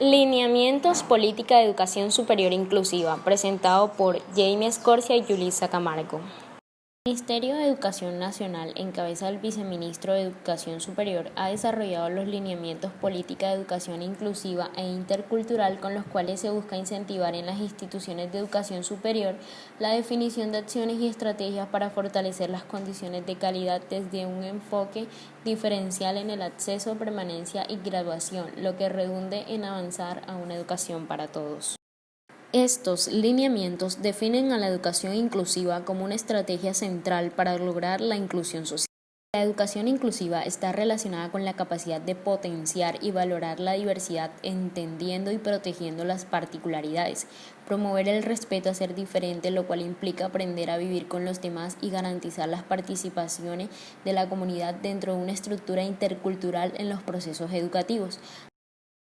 Lineamientos Política de Educación Superior Inclusiva, presentado por Jaime Escorcia y Yulisa Camargo. El Ministerio de Educación Nacional, en cabeza del Viceministro de Educación Superior, ha desarrollado los lineamientos Política de Educación Inclusiva e Intercultural con los cuales se busca incentivar en las instituciones de educación superior la definición de acciones y estrategias para fortalecer las condiciones de calidad desde un enfoque diferencial en el acceso, permanencia y graduación, lo que redunde en avanzar a una educación para todos. Estos lineamientos definen a la educación inclusiva como una estrategia central para lograr la inclusión social. La educación inclusiva está relacionada con la capacidad de potenciar y valorar la diversidad, entendiendo y protegiendo las particularidades, promover el respeto a ser diferente, lo cual implica aprender a vivir con los demás y garantizar las participaciones de la comunidad dentro de una estructura intercultural en los procesos educativos.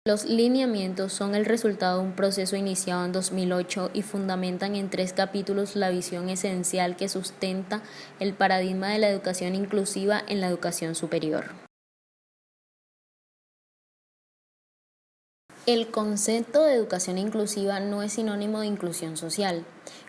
Los lineamientos son el resultado de un proceso iniciado en 2008 y fundamentan en 3 capítulos la visión esencial que sustenta el paradigma de la educación inclusiva en la educación superior. El concepto de educación inclusiva no es sinónimo de inclusión social.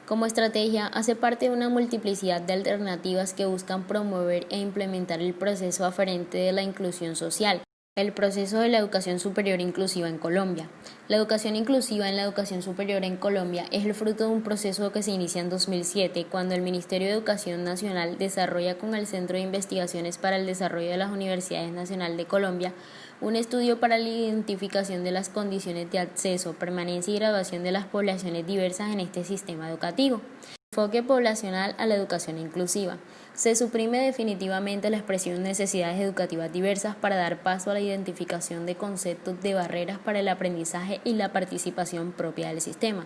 Como estrategia, hace parte de una multiplicidad de alternativas que buscan promover e implementar el proceso aferente de la inclusión social. El proceso de la educación superior inclusiva en Colombia. La educación inclusiva en la educación superior en Colombia es el fruto de un proceso que se inicia en 2007, cuando el Ministerio de Educación Nacional desarrolla con el Centro de Investigaciones para el Desarrollo de las Universidades Nacional de Colombia un estudio para la identificación de las condiciones de acceso, permanencia y graduación de las poblaciones diversas en este sistema educativo. Enfoque poblacional a la educación inclusiva. Se suprime definitivamente la expresión necesidades educativas diversas para dar paso a la identificación de conceptos de barreras para el aprendizaje y la participación propia del sistema.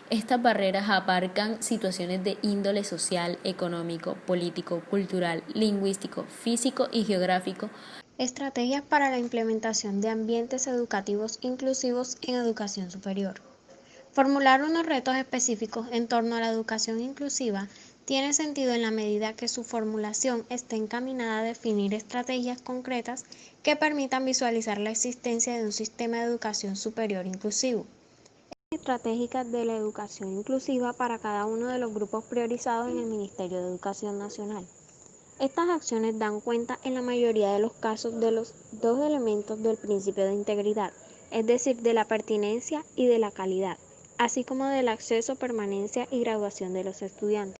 Estas barreras abarcan situaciones de índole social, económico, político, cultural, lingüístico, físico y geográfico. Estrategias para la implementación de ambientes educativos inclusivos en educación superior. Formular unos retos específicos en torno a la educación inclusiva tiene sentido en la medida que su formulación esté encaminada a definir estrategias concretas que permitan visualizar la existencia de un sistema de educación superior inclusivo. Estratégicas de la educación inclusiva para cada uno de los grupos priorizados en el Ministerio de Educación Nacional. Estas acciones dan cuenta en la mayoría de los casos de los 2 elementos del principio de integridad, es decir, de la pertinencia y de la calidad, así como del acceso, permanencia y graduación de los estudiantes.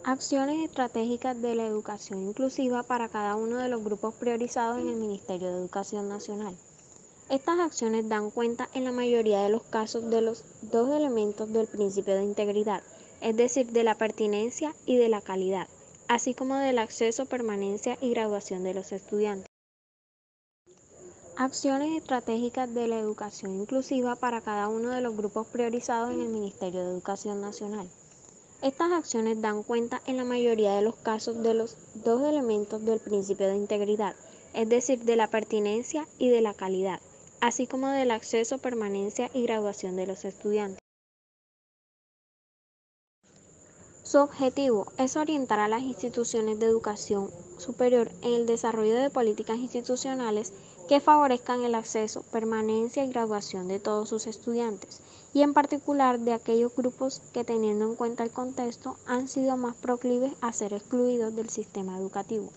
Acciones estratégicas de la educación inclusiva para cada uno de los grupos priorizados en el Ministerio de Educación Nacional. Estas acciones dan cuenta en la mayoría de los casos de los 2 elementos del principio de integridad, es decir, de la pertinencia y de la calidad, así como del acceso, permanencia y graduación de los estudiantes. Acciones estratégicas de la educación inclusiva para cada uno de los grupos priorizados en el Ministerio de Educación Nacional. Estas acciones dan cuenta en la mayoría de los casos de los 2 elementos del principio de integridad, es decir, de la pertinencia y de la calidad, así como del acceso, permanencia y graduación de los estudiantes. Su objetivo es orientar a las instituciones de educación superior en el desarrollo de políticas institucionales que favorezcan el acceso, permanencia y graduación de todos sus estudiantes, y en particular de aquellos grupos que, teniendo en cuenta el contexto, han sido más proclives a ser excluidos del sistema educativo.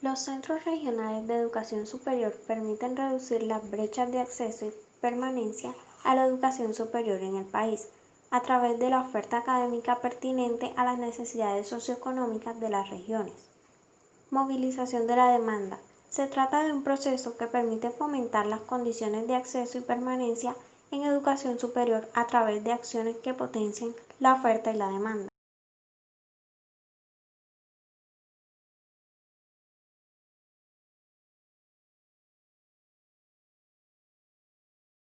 Los centros regionales de educación superior permiten reducir las brechas de acceso y permanencia a la educación superior en el país, a través de la oferta académica pertinente a las necesidades socioeconómicas de las regiones. Movilización de la demanda. Se trata de un proceso que permite fomentar las condiciones de acceso y permanencia en educación superior a través de acciones que potencien la oferta y la demanda.